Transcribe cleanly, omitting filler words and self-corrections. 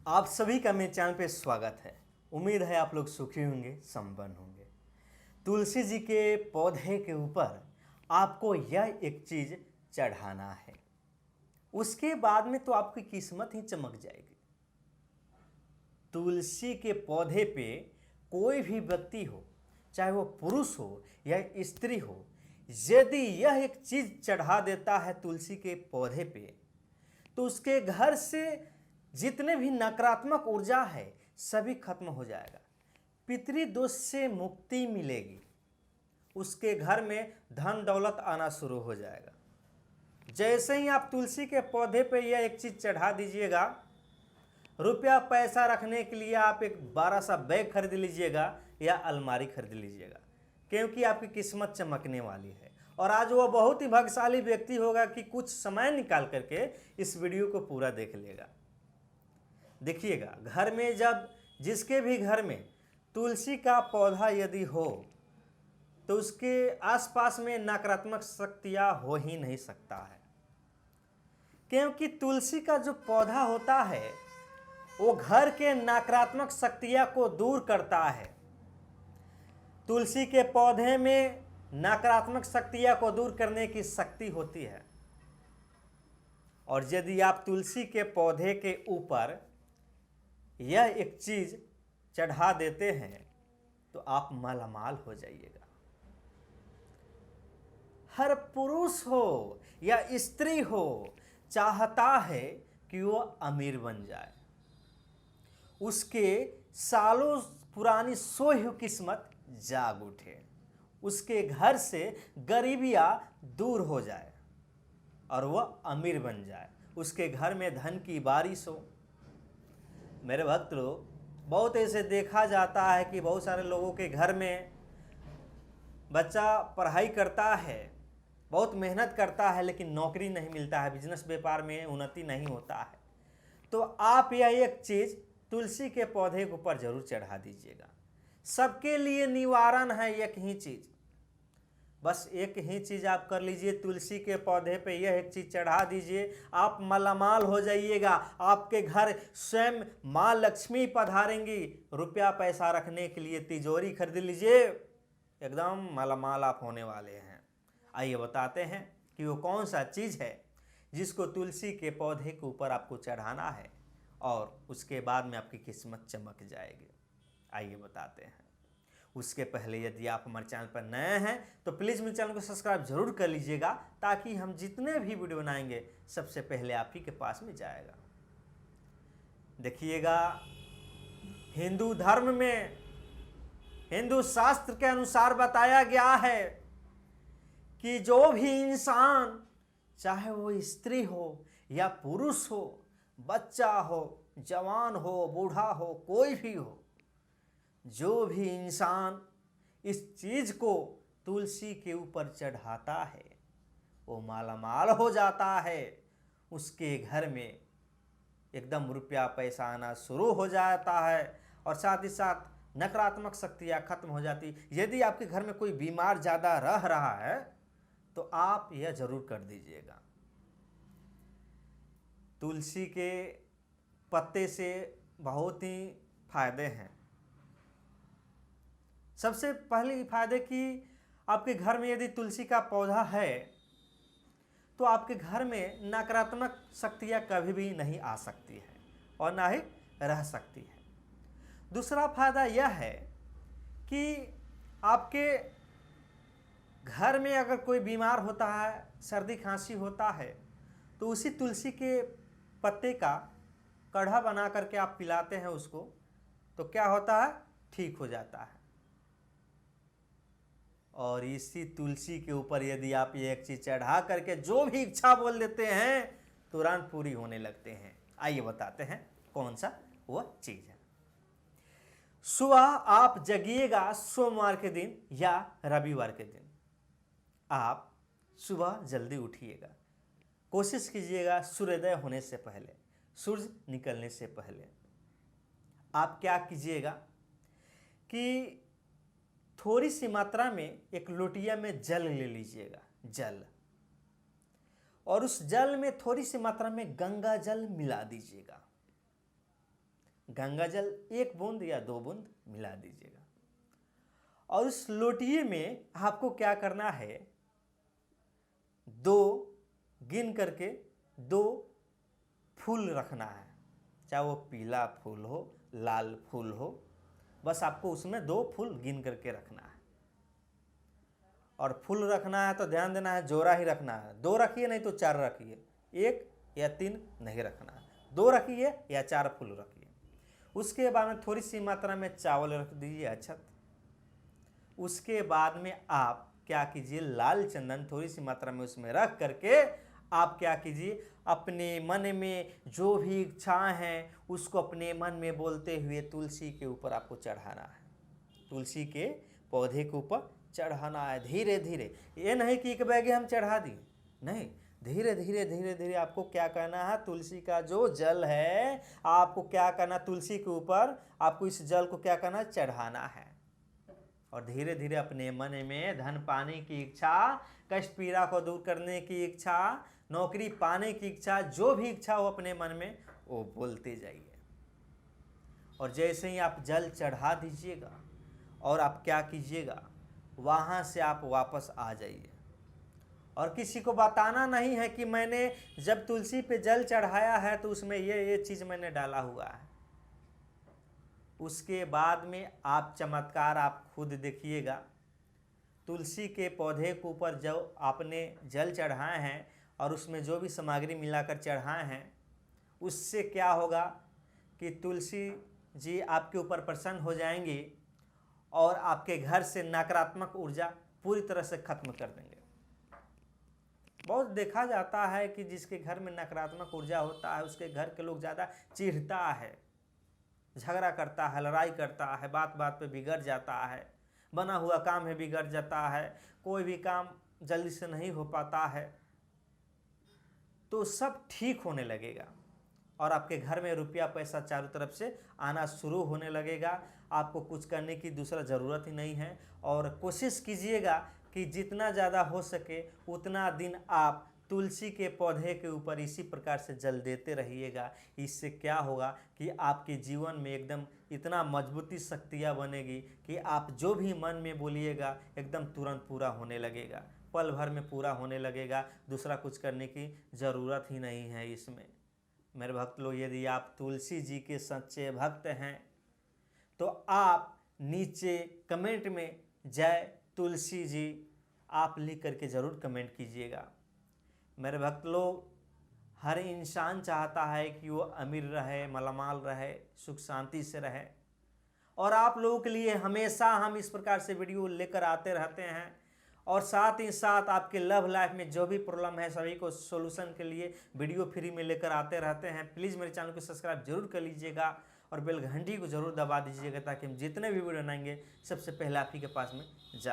आप सभी का मेरे चैनल पे स्वागत है। उम्मीद है आप लोग सुखी होंगे, संपन्न होंगे। तुलसी जी के पौधे के ऊपर आपको यह एक चीज चढ़ाना है, उसके बाद में तो आपकी किस्मत ही चमक जाएगी। तुलसी के पौधे पे कोई भी व्यक्ति हो, चाहे वो पुरुष हो या स्त्री हो, यदि यह एक चीज चढ़ा देता है तुलसी के पौधे पे, तो उसके घर से जितने भी नकारात्मक ऊर्जा है सभी खत्म हो जाएगा। पितृदोष से मुक्ति मिलेगी, उसके घर में धन दौलत आना शुरू हो जाएगा। जैसे ही आप तुलसी के पौधे पे यह एक चीज चढ़ा दीजिएगा, रुपया पैसा रखने के लिए आप एक बड़ा सा बैग खरीद लीजिएगा या अलमारी खरीद लीजिएगा, क्योंकि आपकी किस्मत चमकने वाली है। और आज वो बहुत ही भाग्यशाली व्यक्ति होगा कि कुछ समय निकाल करके इस वीडियो को पूरा देख लेगा। देखिएगा, घर में जब जिसके भी घर में तुलसी का पौधा यदि हो तो उसके आसपास में नकारात्मक शक्तियां हो ही नहीं सकता है, क्योंकि तुलसी का जो पौधा होता है वो घर के नकारात्मक शक्तियां को दूर करता है। तुलसी के पौधे में नकारात्मक शक्तियां को दूर करने की शक्ति होती है। और यदि आप तुलसी के पौधे के ऊपर यह एक चीज चढ़ा देते हैं तो आप मालामाल हो जाइएगा। हर पुरुष हो या स्त्री हो चाहता है कि वो अमीर बन जाए, उसके सालों पुरानी सोई हुई किस्मत जाग उठे, उसके घर से गरीबियां दूर हो जाए और वह अमीर बन जाए, उसके घर में धन की बारिश हो। मेरे भक्त लोग, बहुत ऐसे देखा जाता है कि बहुत सारे लोगों के घर में बच्चा पढ़ाई करता है, बहुत मेहनत करता है, लेकिन नौकरी नहीं मिलता है, बिजनेस व्यापार में उन्नति नहीं होता है। तो आप यह एक चीज़ तुलसी के पौधे के ऊपर जरूर चढ़ा दीजिएगा। सबके लिए निवारण है एक ही चीज़, बस एक ही चीज़ आप कर लीजिए, तुलसी के पौधे पे यह एक चीज़ चढ़ा दीजिए, आप मालामाल हो जाइएगा। आपके घर स्वयं माँ लक्ष्मी पधारेंगी। रुपया पैसा रखने के लिए तिजोरी खरीद लीजिए, एकदम मालामाल आप होने वाले हैं। आइए बताते हैं कि वो कौन सा चीज़ है जिसको तुलसी के पौधे के ऊपर आपको चढ़ाना है और उसके बाद में आपकी किस्मत चमक जाएगी। आइए बताते हैं। उसके पहले यदि आप हमारे चैनल पर नए हैं तो प्लीज़ मेरे चैनल को सब्सक्राइब जरूर कर लीजिएगा, ताकि हम जितने भी वीडियो बनाएंगे सबसे पहले आप ही के पास में जाएगा। देखिएगा, हिंदू धर्म में, हिंदू शास्त्र के अनुसार बताया गया है कि जो भी इंसान, चाहे वो स्त्री हो या पुरुष हो, बच्चा हो, जवान हो, बूढ़ा हो, कोई भी हो, जो भी इंसान इस चीज को तुलसी के ऊपर चढ़ाता है वो मालामाल हो जाता है। उसके घर में एकदम रुपया पैसा आना शुरू हो जाता है और साथ ही साथ नकारात्मक शक्तियाँ खत्म हो जाती। यदि आपके घर में कोई बीमार ज़्यादा रह रहा है तो आप यह जरूर कर दीजिएगा। तुलसी के पत्ते से बहुत ही फायदे हैं। सबसे पहले फायदे कि आपके घर में यदि तुलसी का पौधा है तो आपके घर में नकारात्मक शक्तियाँ कभी भी नहीं आ सकती है और ना ही रह सकती है। दूसरा फायदा यह है कि आपके घर में अगर कोई बीमार होता है, सर्दी खांसी होता है, तो उसी तुलसी के पत्ते का काढ़ा बना करके आप पिलाते हैं उसको, तो क्या होता है, ठीक हो जाता है। और इसी तुलसी के ऊपर यदि आप ये एक चीज़ चढ़ा करके जो भी इच्छा बोल देते हैं तुरंत पूरी होने लगते हैं। आइए बताते हैं कौन सा वह चीज़ है। सुबह आप जगिएगा, सोमवार के दिन या रविवार के दिन आप सुबह जल्दी उठिएगा। कोशिश कीजिएगा सूर्योदय होने से पहले, सूरज निकलने से पहले आप क्या कीजिएगा कि थोड़ी सी मात्रा में एक लोटिया में जल ले लीजिएगा, जल, और उस जल में थोड़ी सी मात्रा में गंगा जल मिला दीजिएगा। गंगा जल 1 बूंद या 2 बूंद मिला दीजिएगा। और उस लोटिये में आपको क्या करना है, 2 गिन करके 2 फूल रखना है, चाहे वो पीला फूल हो, लाल फूल हो, बस आपको उसमें 2 फूल गिन करके रखना है। और फूल रखना है तो ध्यान देना है, जोड़ा ही रखना है। 2 रखिए, नहीं तो 4 रखिए, 1 या 3 नहीं रखना है, 2 रखिए या 4 फूल रखिए। उसके बाद में थोड़ी सी मात्रा में चावल रख दीजिए, अक्षत। उसके बाद में आप क्या कीजिए, लाल चंदन थोड़ी सी मात्रा में उसमें रख करके आप क्या कीजिए, अपने मन में जो भी इच्छाएं हैं उसको अपने मन में बोलते हुए तुलसी के ऊपर आपको चढ़ाना है, तुलसी के पौधे के ऊपर चढ़ाना है धीरे धीरे। ये नहीं कि एक बैगे हम चढ़ा दिए, नहीं, धीरे धीरे धीरे धीरे आपको क्या करना है, तुलसी का जो जल है आपको क्या करना, तुलसी के ऊपर आपको इस जल को क्या करना, चढ़ाना है। और धीरे धीरे अपने मन में धन पाने की इच्छा, कष्ट पीड़ा को दूर करने की इच्छा, नौकरी पाने की इच्छा, जो भी इच्छा हो अपने मन में वो बोलते जाइए। और जैसे ही आप जल चढ़ा दीजिएगा और आप क्या कीजिएगा, वहाँ से आप वापस आ जाइए। और किसी को बताना नहीं है कि मैंने जब तुलसी पे जल चढ़ाया है तो उसमें ये चीज़ मैंने डाला हुआ है। उसके बाद में आप चमत्कार आप खुद देखिएगा। तुलसी के पौधे के ऊपर जो आपने जल चढ़ाए हैं और उसमें जो भी सामग्री मिलाकर चढ़ाए हैं, उससे क्या होगा कि तुलसी जी आपके ऊपर प्रसन्न हो जाएंगी और आपके घर से नकारात्मक ऊर्जा पूरी तरह से खत्म कर देंगे। बहुत देखा जाता है कि जिसके घर में नकारात्मक ऊर्जा होता है उसके घर के लोग ज़्यादा चिढ़ता है, झगड़ा करता है, लड़ाई करता है, बात बात पे बिगड़ जाता है, बना हुआ काम है बिगड़ जाता है, कोई भी काम जल्दी से नहीं हो पाता है। तो सब ठीक होने लगेगा और आपके घर में रुपया पैसा चारों तरफ से आना शुरू होने लगेगा। आपको कुछ करने की दूसरा ज़रूरत ही नहीं है। और कोशिश कीजिएगा कि जितना ज़्यादा हो सके उतना दिन आप तुलसी के पौधे के ऊपर इसी प्रकार से जल देते रहिएगा। इससे क्या होगा कि आपके जीवन में एकदम इतना मजबूती शक्तियाँ बनेगी कि आप जो भी मन में बोलिएगा एकदम तुरंत पूरा होने लगेगा, पल भर में पूरा होने लगेगा। दूसरा कुछ करने की ज़रूरत ही नहीं है इसमें। मेरे भक्त लोग, यदि आप तुलसी जी के सच्चे भक्त हैं तो आप नीचे कमेंट में जय तुलसी जी आप लिख करके ज़रूर कमेंट कीजिएगा। मेरे भक्त लोग, हर इंसान चाहता है कि वो अमीर रहे, मालामाल रहे, सुख शांति से रहे। और आप लोगों के लिए हमेशा हम इस प्रकार से वीडियो लेकर आते रहते हैं। और साथ ही साथ आपके लव लाइफ में जो भी प्रॉब्लम है सभी को सोल्यूशन के लिए वीडियो फ्री में लेकर आते रहते हैं। प्लीज़ मेरे चैनल को सब्सक्राइब जरूर कर लीजिएगा और बेल घंटी को जरूर दबा दीजिएगा ताकि हम जितने भी वीडियो बनाएंगे सबसे पहले आप ही के पास में जाए।